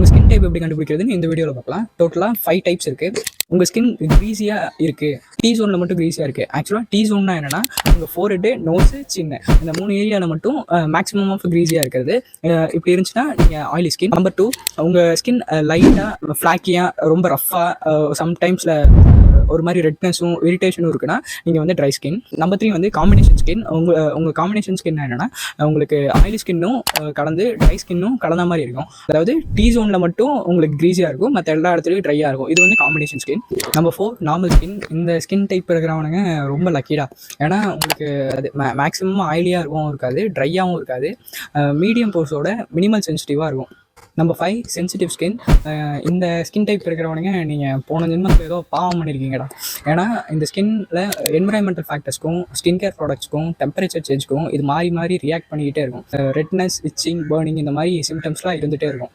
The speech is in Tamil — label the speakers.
Speaker 1: உங்கள் ஸ்கின் டைப் எப்படி கண்டுபிடிக்கிறதுன்னு இந்த வீடியோவில் பார்க்கலாம். டோட்டலாக 5 டைப்ஸ் இருக்குது. உங்கள் ஸ்கின் க்ரீஸியாக இருக்குது, டி ஜோனில் மட்டும் க்ரீஸியாக இருக்குது. ஆக்சுவலாக டி ஜோன்னா என்னென்னா உங்கள் ஃபோர்ஹெட்டு, நோஸு, சின்ன இந்த 3 ஏரியாவில் மட்டும் மேக்ஸிமம் ஆஃப் க்ரீஸியாக இருக்கிறது. இப்படி இருந்துச்சுன்னா நீங்கள் ஆயிலி ஸ்கின். நம்பர் 2, உங்கள் ஸ்கின் லைட்டாக ஃப்ளாக்கியாக ரொம்ப ரஃப்பாக சம்டைம்ஸில் ஒரு மாதிரி ரெட்னஸும் இரிட்டேஷனும் இருக்குன்னா நீங்கள் வந்து ட்ரை ஸ்கின். நம்பர் 3 வந்து காம்பினேஷன் ஸ்கின். உங்கள் காம்பினேஷன் ஸ்கின் என்னென்னா உங்களுக்கு ஆயிலி ஸ்கின்னும் கலந்து ட்ரை ஸ்கின்னும் கலந்த மாதிரி இருக்கும். அதாவது டி ஜோனில் மட்டும் உங்களுக்கு க்ரீஸியாக இருக்கும், மற்ற எல்லா இடத்துலையும் ட்ரையாக இருக்கும். இது வந்து combination skin. Number 4 normal skin. இந்த ஸ்கின் டைப் இருக்கிறவனுங்க ரொம்ப லக்கிடா. ஏன்னா உங்களுக்கு அது மேக்ஸிமம் ஆயிலியாக இருக்கவும் இருக்காது, ட்ரையாகவும் இருக்காது, மீடியம் போர்ஸோட மினிமல் சென்சிட்டிவாக இருக்கும். Number 5 sensitive skin. இந்த ஸ்கின் டைப் இருக்கிறவனுங்க நீங்கள் போன ஜென்மத்தில் ஏதோ பாவம் பண்ணியிருக்கீங்கடா. ஏன்னா இந்த ஸ்கின்னில் என்விரான்மெண்டல் ஃபேக்டர்ஸ்க்கும் ஸ்கின் கேர் ப்ராடக்ட்ஸ்க்கும் டெம்பரேச்சர் சேஞ்சுக்கும் இது மாறி மாறி ரியாக்ட் பண்ணிக்கிட்டே இருக்கும். ரெட்னஸ், இச்சிங், பர்னிங் இந்த மாதிரி சிம்டம்ஸ்லாம் இருந்துகிட்டே இருக்கும்.